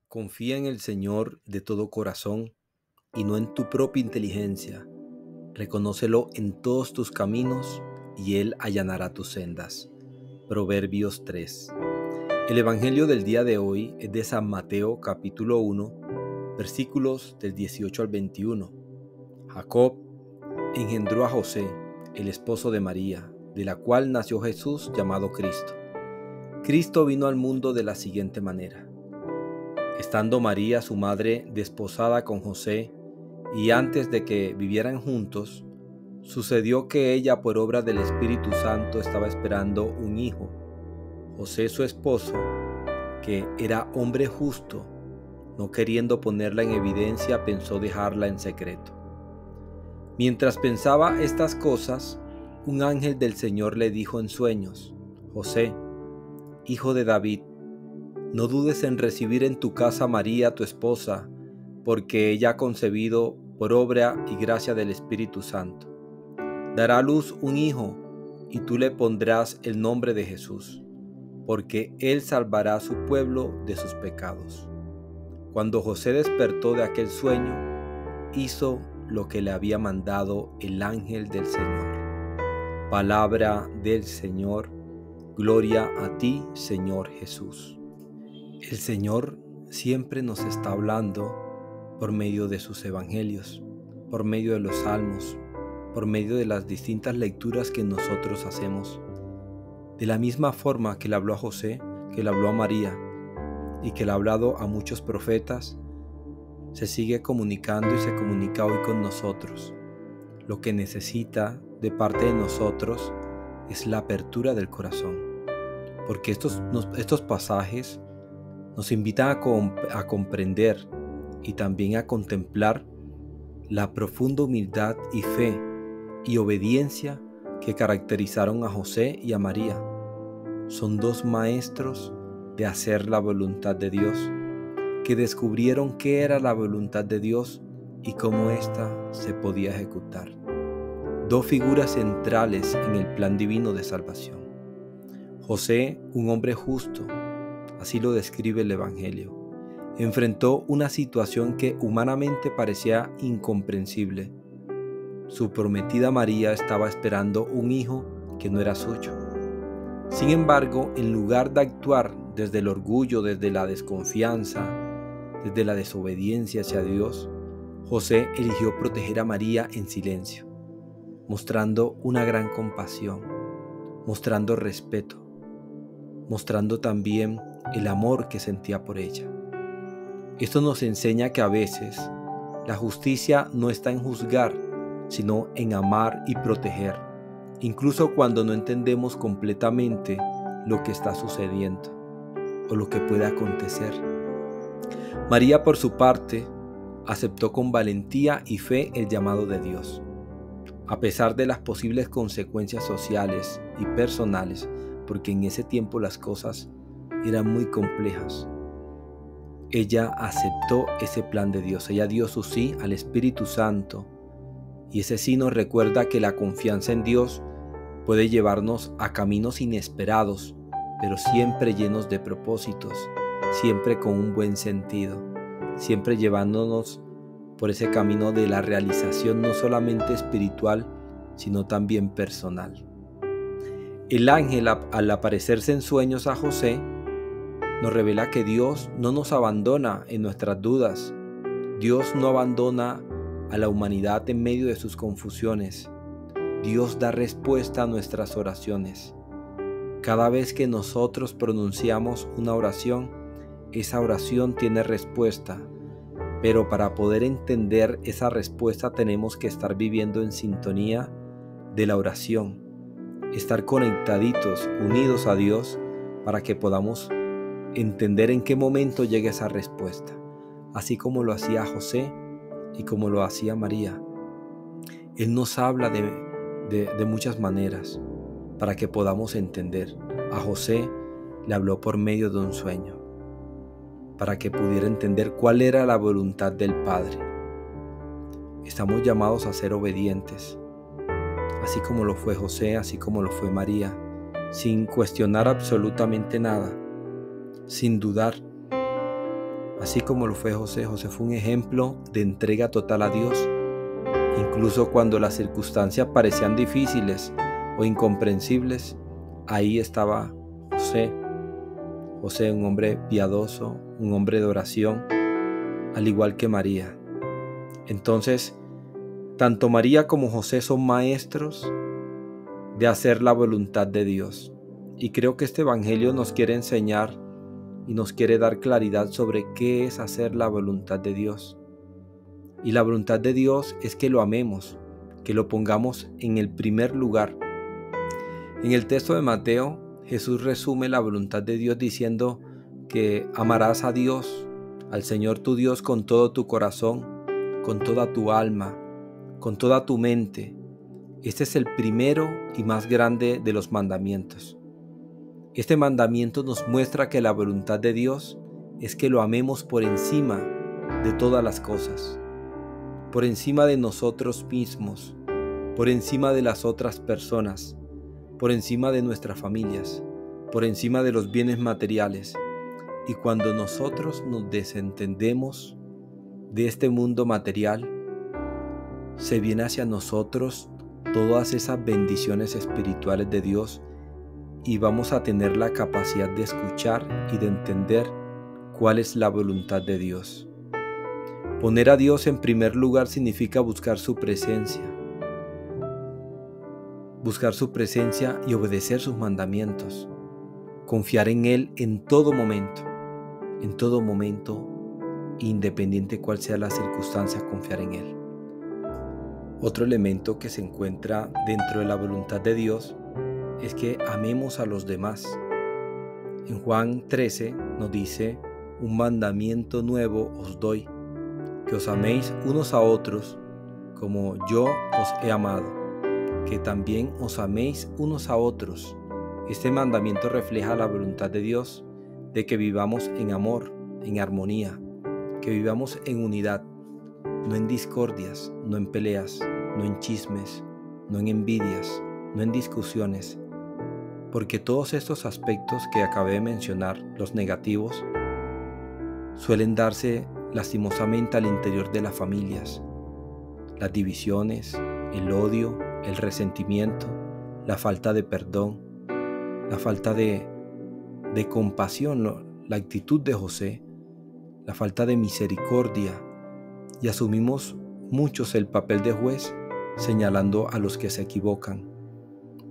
Confía en el Señor de todo corazón y no en tu propia inteligencia. Reconócelo en todos tus caminos y Él allanará tus sendas. Proverbios 3. El Evangelio del día de hoy es de San Mateo capítulo 1, versículos del 18 al 21. Jacob engendró a José, el esposo de María, de la cual nació Jesús llamado Cristo. Cristo vino al mundo de la siguiente manera. Estando María, su madre, desposada con José, y antes de que vivieran juntos, sucedió que ella, por obra del Espíritu Santo, estaba esperando un hijo. José, su esposo, que era hombre justo, no queriendo ponerla en evidencia, pensó dejarla en secreto. Mientras pensaba estas cosas, un ángel del Señor le dijo en sueños: José, hijo de David, no dudes en recibir en tu casa a María, tu esposa, porque ella ha concebido por obra y gracia del Espíritu Santo. Dará a luz un hijo, y tú le pondrás el nombre de Jesús, porque él salvará a su pueblo de sus pecados. Cuando José despertó de aquel sueño, hizo lo que le había mandado el ángel del Señor. Palabra del Señor. Gloria a ti, Señor Jesús. El Señor siempre nos está hablando por medio de sus evangelios, por medio de los salmos, por medio de las distintas lecturas que nosotros hacemos. De la misma forma que le habló a José, que le habló a María y que le ha hablado a muchos profetas, se sigue comunicando y se comunica hoy con nosotros. Lo que necesita de parte de nosotros es la apertura del corazón, porque estos pasajes nos invitan a comprender y también a contemplar la profunda humildad y fe y obediencia que caracterizaron a José y a María. Son dos maestros de hacer la voluntad de Dios, que descubrieron qué era la voluntad de Dios y cómo ésta se podía ejecutar. Dos figuras centrales en el plan divino de salvación. José, un hombre justo, así lo describe el Evangelio, enfrentó una situación que humanamente parecía incomprensible. Su prometida María estaba esperando un hijo que no era suyo. Sin embargo, en lugar de actuar desde el orgullo, desde la desconfianza, desde la desobediencia hacia Dios, José eligió proteger a María en silencio, mostrando una gran compasión, mostrando respeto, mostrando también el amor que sentía por ella. Esto nos enseña que a veces la justicia no está en juzgar, sino en amar y proteger, incluso cuando no entendemos completamente lo que está sucediendo o lo que puede acontecer. María, por su parte, aceptó con valentía y fe el llamado de Dios, a pesar de las posibles consecuencias sociales y personales, porque en ese tiempo las cosas eran muy complejas. Ella aceptó ese plan de Dios, ella dio su sí al Espíritu Santo, y ese sí nos recuerda que la confianza en Dios puede llevarnos a caminos inesperados, pero siempre llenos de propósitos, siempre con un buen sentido, siempre llevándonos por ese camino de la realización no solamente espiritual, sino también personal. El ángel, al aparecerse en sueños a José, nos revela que Dios no nos abandona en nuestras dudas. Dios no abandona a la humanidad en medio de sus confusiones. Dios da respuesta a nuestras oraciones. Cada vez que nosotros pronunciamos una oración, esa oración tiene respuesta. Pero para poder entender esa respuesta tenemos que estar viviendo en sintonía de la oración, estar conectaditos, unidos a Dios, para que podamos entender en qué momento llega esa respuesta, así como lo hacía José y como lo hacía María. Él nos habla de muchas maneras para que podamos entender. A José le habló por medio de un sueño, para que pudiera entender cuál era la voluntad del Padre. Estamos llamados a ser obedientes, así como lo fue José, así como lo fue María, sin cuestionar absolutamente nada, sin dudar, Así como lo fue José, José fue un ejemplo de entrega total a Dios, incluso cuando las circunstancias parecían difíciles o incomprensibles. Ahí estaba José. José, un hombre piadoso, un hombre de oración, al igual que María. Entonces, tanto María como José son maestros de hacer la voluntad de Dios. Y creo que este evangelio nos quiere enseñar y nos quiere dar claridad sobre qué es hacer la voluntad de Dios. Y la voluntad de Dios es que lo amemos, que lo pongamos en el primer lugar. En el texto de Mateo, Jesús resume la voluntad de Dios diciendo que amarás a Dios, al Señor tu Dios, con todo tu corazón, con toda tu alma, con toda tu mente. Este es el primero y más grande de los mandamientos. Este mandamiento nos muestra que la voluntad de Dios es que lo amemos por encima de todas las cosas, por encima de nosotros mismos, por encima de las otras personas, por encima de nuestras familias, por encima de los bienes materiales. Y cuando nosotros nos desentendemos de este mundo material, se viene hacia nosotros todas esas bendiciones espirituales de Dios y vamos a tener la capacidad de escuchar y de entender cuál es la voluntad de Dios. Poner a Dios en primer lugar significa buscar su presencia y obedecer sus mandamientos, confiar en Él en todo momento, independiente cuál sea la circunstancia, confiar en Él. Otro elemento que se encuentra dentro de la voluntad de Dios es que amemos a los demás. En Juan 13 nos dice: un mandamiento nuevo os doy, que os améis unos a otros como yo os he amado, que también os améis unos a otros. Este mandamiento refleja la voluntad de Dios, de que vivamos en amor, en armonía, que vivamos en unidad, no en discordias, no en peleas, no en chismes, no en envidias, no en discusiones, porque todos estos aspectos que acabé de mencionar, los negativos, suelen darse lastimosamente al interior de las familias. Las divisiones, el odio, el resentimiento, la falta de perdón, la falta de compasión, la actitud de José, la falta de misericordia, y asumimos muchos el papel de juez, señalando a los que se equivocan,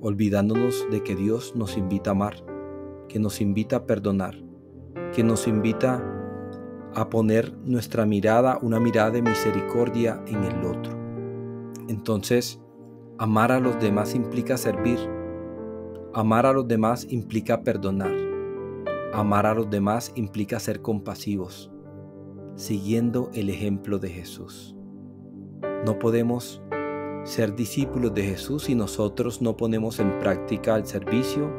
olvidándonos de que Dios nos invita a amar, que nos invita a perdonar, que nos invita a poner nuestra mirada, una mirada de misericordia en el otro. Entonces, amar a los demás implica servir, amar a los demás implica perdonar, amar a los demás implica ser compasivos, siguiendo el ejemplo de Jesús. No podemos ser discípulos de Jesús si nosotros no ponemos en práctica el servicio,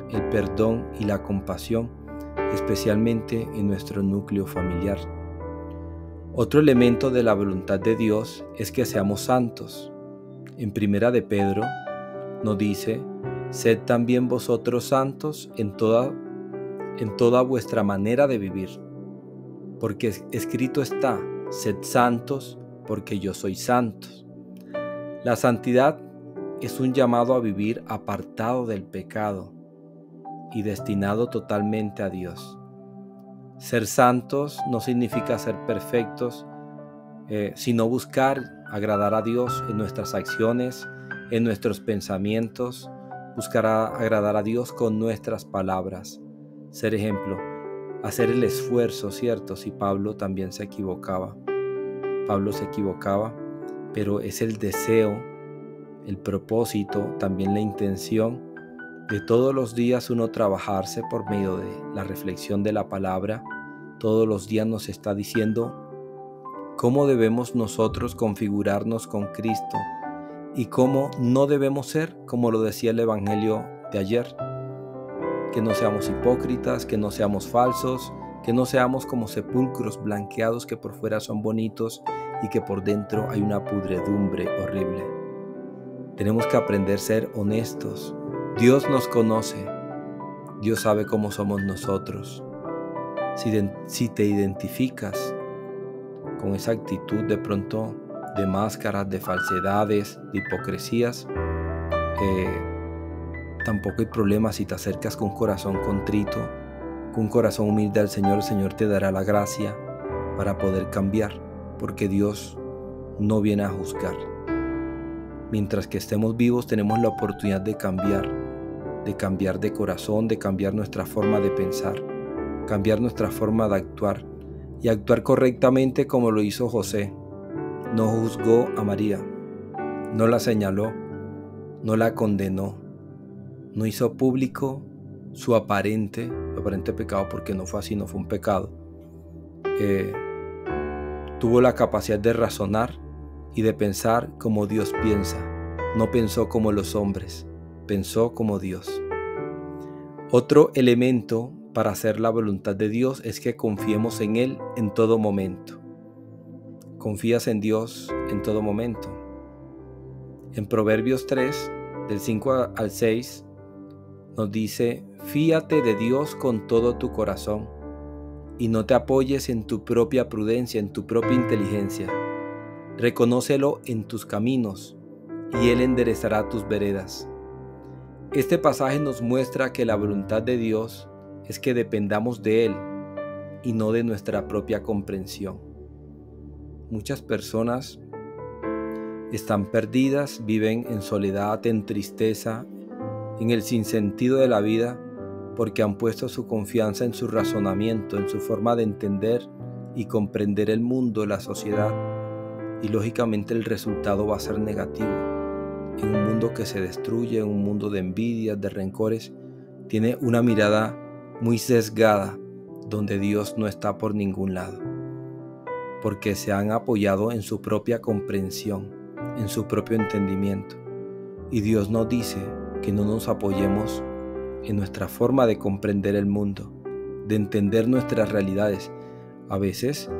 el perdón y la compasión, especialmente en nuestro núcleo familiar. Otro elemento de la voluntad de Dios es que seamos santos. En Primera de Pedro nos dice: sed también vosotros santos en toda vuestra manera de vivir, porque escrito está: sed santos porque yo soy santo. La santidad es un llamado a vivir apartado del pecado y destinado totalmente a Dios. Ser santos no significa ser perfectos, sino buscar agradar a Dios en nuestras acciones, en nuestros pensamientos, buscar agradar a Dios con nuestras palabras. Ser ejemplo, hacer el esfuerzo, ¿cierto? Si Pablo también se equivocaba. Pablo se equivocaba, pero es el deseo, el propósito, también la intención de todos los días uno trabajarse por medio de la reflexión de la palabra. Todos los días nos está diciendo cómo debemos nosotros configurarnos con Cristo y cómo no debemos ser, como lo decía el Evangelio de ayer. Que no seamos hipócritas, que no seamos falsos, que no seamos como sepulcros blanqueados que por fuera son bonitos y que por dentro hay una pudredumbre horrible. Tenemos que aprender a ser honestos. Dios nos conoce, Dios sabe cómo somos nosotros. Si te identificas con esa actitud de pronto de máscaras, de falsedades, de hipocresías, tampoco hay problema si te acercas con un corazón contrito, con un corazón humilde al Señor. El Señor te dará la gracia para poder cambiar, porque Dios no viene a juzgar. Mientras que estemos vivos tenemos la oportunidad de cambiar de corazón, de cambiar nuestra forma de pensar, cambiar nuestra forma de actuar y actuar correctamente como lo hizo José. No juzgó a María, no la señaló, no la condenó, no hizo público su aparente pecado, porque no fue así, no fue un pecado. Tuvo la capacidad de razonar y de pensar como Dios piensa. No pensó como los hombres, pensó como Dios. Otro elemento para hacer la voluntad de Dios es que confiemos en Él en todo momento. ¿Confías en Dios en todo momento? En Proverbios 3, del 5 al 6, nos dice: fíate de Dios con todo tu corazón y no te apoyes en tu propia prudencia, en tu propia inteligencia. Reconócelo en tus caminos y Él enderezará tus veredas. Este pasaje nos muestra que la voluntad de Dios es que dependamos de Él y no de nuestra propia comprensión. Muchas personas están perdidas, viven en soledad, en tristeza, en el sinsentido de la vida, porque han puesto su confianza en su razonamiento, en su forma de entender y comprender el mundo, la sociedad, y lógicamente el resultado va a ser negativo. En un mundo que se destruye, en un mundo de envidias, de rencores, tiene una mirada muy sesgada, donde Dios no está por ningún lado, porque se han apoyado en su propia comprensión, en su propio entendimiento. Y Dios nos dice que no nos apoyemos en nuestra forma de comprender el mundo, de entender nuestras realidades. A veces,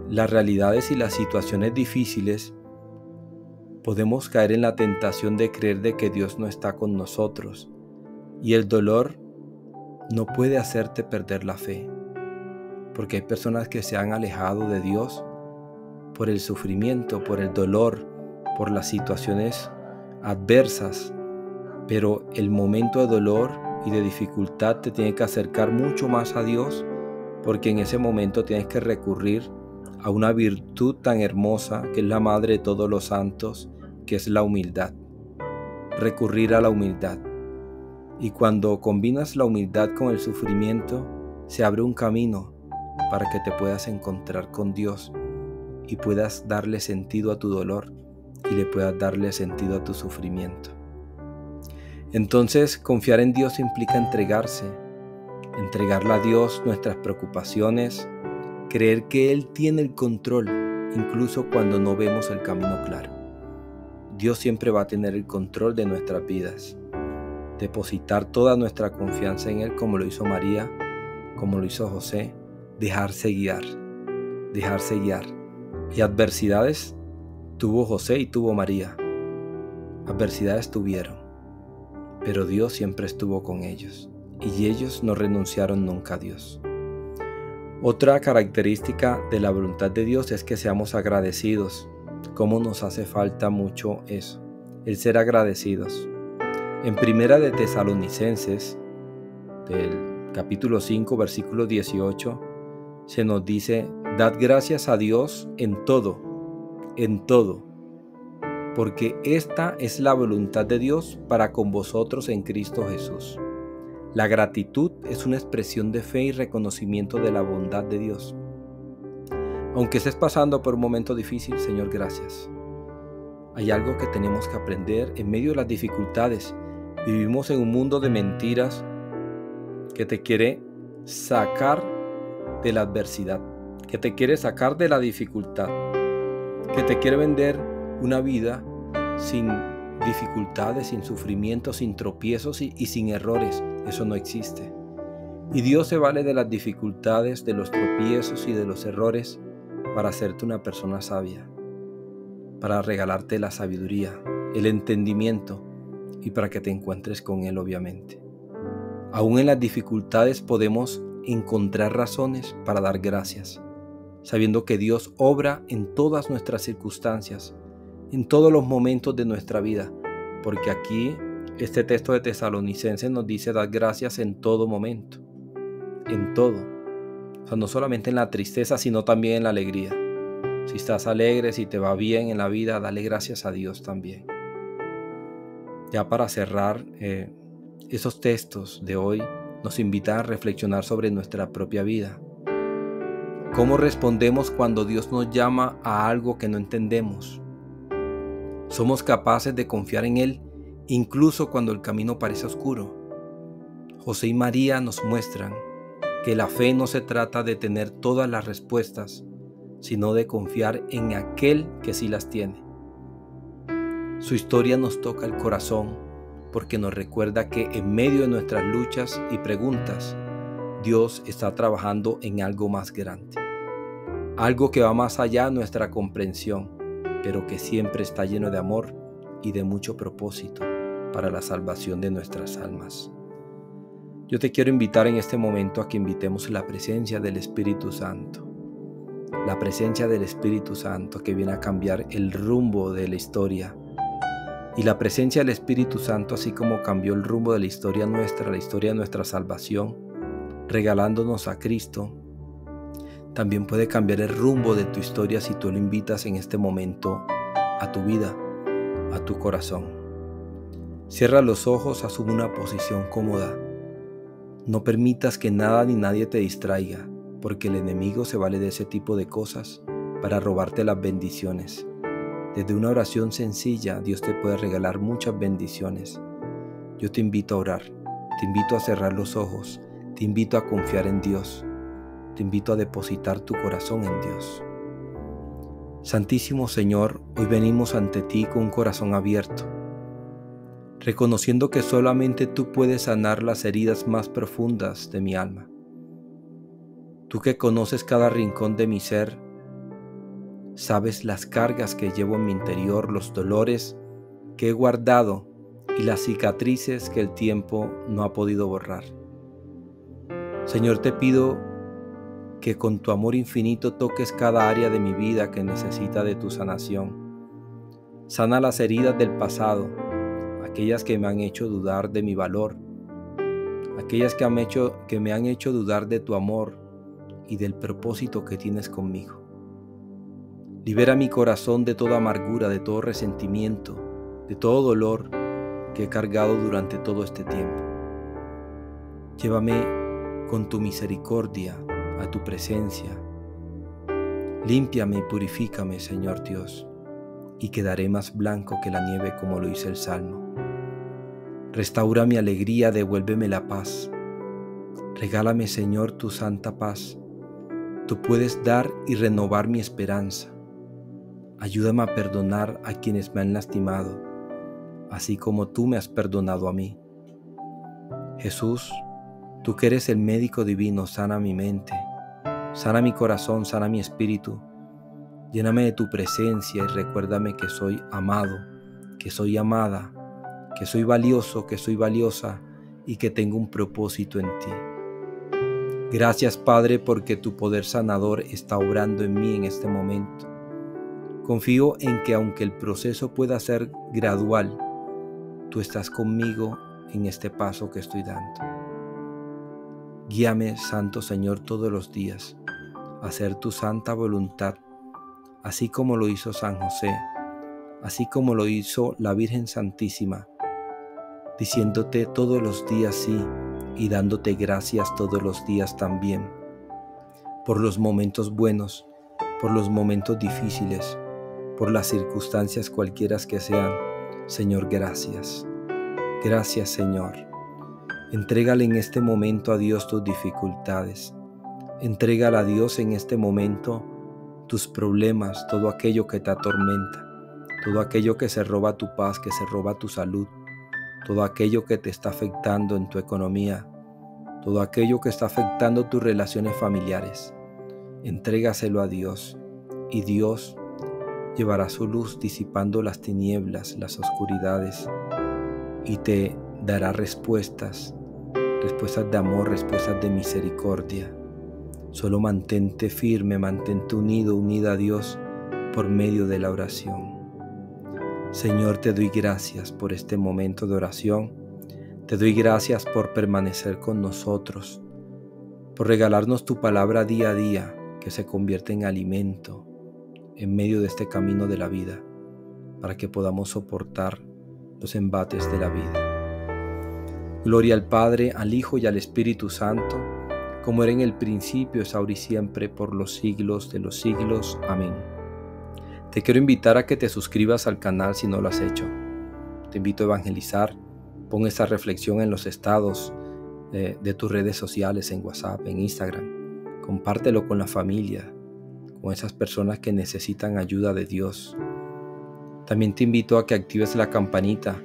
las realidades y las situaciones difíciles, podemos caer en la tentación de creer de que Dios no está con nosotros, y el dolor no puede hacerte perder la fe, porque hay personas que se han alejado de Dios por el sufrimiento, por el dolor, por las situaciones adversas, pero el momento de dolor y de dificultad te tiene que acercar mucho más a Dios, porque en ese momento tienes que recurrir a una virtud tan hermosa que es la madre de todos los santos, que es la humildad. Recurrir a la humildad. Y cuando combinas la humildad con el sufrimiento, se abre un camino para que te puedas encontrar con Dios y puedas darle sentido a tu dolor y le puedas darle sentido a tu sufrimiento. Entonces, confiar en Dios implica entregarle a Dios nuestras preocupaciones, creer que Él tiene el control, incluso cuando no vemos el camino claro. Dios siempre va a tener el control de nuestras vidas. Depositar toda nuestra confianza en Él, como lo hizo María, como lo hizo José, dejarse guiar. Y adversidades tuvo José y tuvo María. Adversidades tuvieron, pero Dios siempre estuvo con ellos, y ellos no renunciaron nunca a Dios. Otra característica de la voluntad de Dios es que seamos agradecidos. ¿Cómo nos hace falta mucho eso? El ser agradecidos. En Primera de Tesalonicenses, del capítulo 5, versículo 18, se nos dice: dad gracias a Dios en todo, porque esta es la voluntad de Dios para con vosotros en Cristo Jesús. La gratitud es una expresión de fe y reconocimiento de la bondad de Dios. Aunque estés pasando por un momento difícil, Señor, gracias. Hay algo que tenemos que aprender en medio de las dificultades. Vivimos en un mundo de mentiras que te quiere sacar de la adversidad, que te quiere sacar de la dificultad, que te quiere vender una vida sin dificultades, sin sufrimientos, sin tropiezos y sin errores. Eso no existe. Y Dios se vale de las dificultades, de los tropiezos y de los errores para hacerte una persona sabia, para regalarte la sabiduría, el entendimiento y para que te encuentres con Él, obviamente. Aún en las dificultades podemos encontrar razones para dar gracias, sabiendo que Dios obra en todas nuestras circunstancias, en todos los momentos de nuestra vida, porque aquí este texto de Tesalonicenses nos dice dar gracias en todo momento, en todo. O sea, no solamente en la tristeza, sino también en la alegría. Si estás alegre, si te va bien en la vida, dale gracias a Dios también. Ya para cerrar, esos textos de hoy nos invitan a reflexionar sobre nuestra propia vida. ¿Cómo respondemos cuando Dios nos llama a algo que no entendemos? ¿Somos capaces de confiar en Él incluso cuando el camino parece oscuro? José y María nos muestran que la fe no se trata de tener todas las respuestas, sino de confiar en aquel que sí las tiene. Su historia nos toca el corazón porque nos recuerda que en medio de nuestras luchas y preguntas, Dios está trabajando en algo más grande, algo que va más allá de nuestra comprensión, pero que siempre está lleno de amor y de mucho propósito para la salvación de nuestras almas. Yo te quiero invitar en este momento a que invitemos la presencia del Espíritu Santo. La presencia del Espíritu Santo que viene a cambiar el rumbo de la historia. Y la presencia del Espíritu Santo, así como cambió el rumbo de la historia de nuestra salvación, regalándonos a Cristo, también puede cambiar el rumbo de tu historia si tú lo invitas en este momento a tu vida, a tu corazón. Cierra los ojos, asume una posición cómoda. No permitas que nada ni nadie te distraiga, porque el enemigo se vale de ese tipo de cosas para robarte las bendiciones. Desde una oración sencilla, Dios te puede regalar muchas bendiciones. Yo te invito a orar, te invito a cerrar los ojos, te invito a confiar en Dios, te invito a depositar tu corazón en Dios. Santísimo Señor, hoy venimos ante ti con un corazón abierto, reconociendo que solamente tú puedes sanar las heridas más profundas de mi alma. Tú que conoces cada rincón de mi ser, sabes las cargas que llevo en mi interior, los dolores que he guardado y las cicatrices que el tiempo no ha podido borrar. Señor, te pido que con tu amor infinito toques cada área de mi vida que necesita de tu sanación. Sana las heridas del pasado, aquellas que me han hecho dudar de mi valor, aquellas que me han hecho dudar de tu amor y del propósito que tienes conmigo. Libera mi corazón de toda amargura, de todo resentimiento, de todo dolor que he cargado durante todo este tiempo. Llévame con tu misericordia a tu presencia. Límpiame y purifícame, Señor Dios, y quedaré más blanco que la nieve, como lo dice el Salmo. Restaura mi alegría, devuélveme la paz. Regálame, Señor, tu santa paz. Tú puedes dar y renovar mi esperanza. Ayúdame a perdonar a quienes me han lastimado, así como tú me has perdonado a mí. Jesús, tú que eres el médico divino, sana mi mente, sana mi corazón, sana mi espíritu. Lléname de tu presencia y recuérdame que soy amado, que soy amada, que soy valioso, que soy valiosa y que tengo un propósito en ti. Gracias, Padre, porque tu poder sanador está obrando en mí en este momento. Confío en que aunque el proceso pueda ser gradual, tú estás conmigo en este paso que estoy dando. Guíame, Santo Señor, todos los días a hacer tu santa voluntad, así como lo hizo San José, así como lo hizo la Virgen Santísima, diciéndote todos los días sí y dándote gracias todos los días también, por los momentos buenos, por los momentos difíciles, por las circunstancias cualquiera que sean. Señor, gracias. Gracias, Señor. Entrégale en este momento a Dios tus dificultades. Entrégale a Dios en este momento tus problemas, todo aquello que te atormenta, todo aquello que se roba tu paz, que se roba tu salud, todo aquello que te está afectando en tu economía, todo aquello que está afectando tus relaciones familiares. Entrégaselo a Dios y Dios llevará su luz disipando las tinieblas, las oscuridades, y te dará respuestas, respuestas de amor, respuestas de misericordia. Solo mantente firme, mantente unido, unida a Dios por medio de la oración. Señor, te doy gracias por este momento de oración. Te doy gracias por permanecer con nosotros, por regalarnos tu palabra día a día, que se convierte en alimento en medio de este camino de la vida, para que podamos soportar los embates de la vida. Gloria al Padre, al Hijo y al Espíritu Santo, como era en el principio, es ahora y siempre, por los siglos de los siglos. Amén. Te quiero invitar a que te suscribas al canal si no lo has hecho. Te invito a evangelizar. Pon esta reflexión en los estados de tus redes sociales, en WhatsApp, en Instagram. Compártelo con la familia, con esas personas que necesitan ayuda de Dios. También te invito a que actives la campanita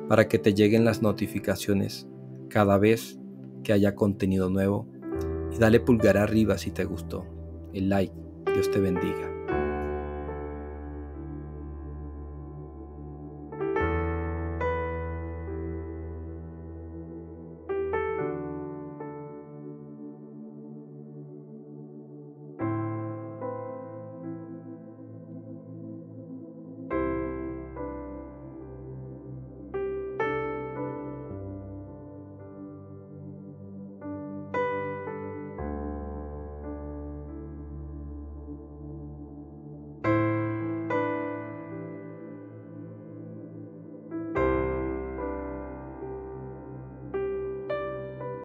para que te lleguen las notificaciones cada vez que haya contenido nuevo. Y dale pulgar arriba si te gustó. El like. Dios te bendiga.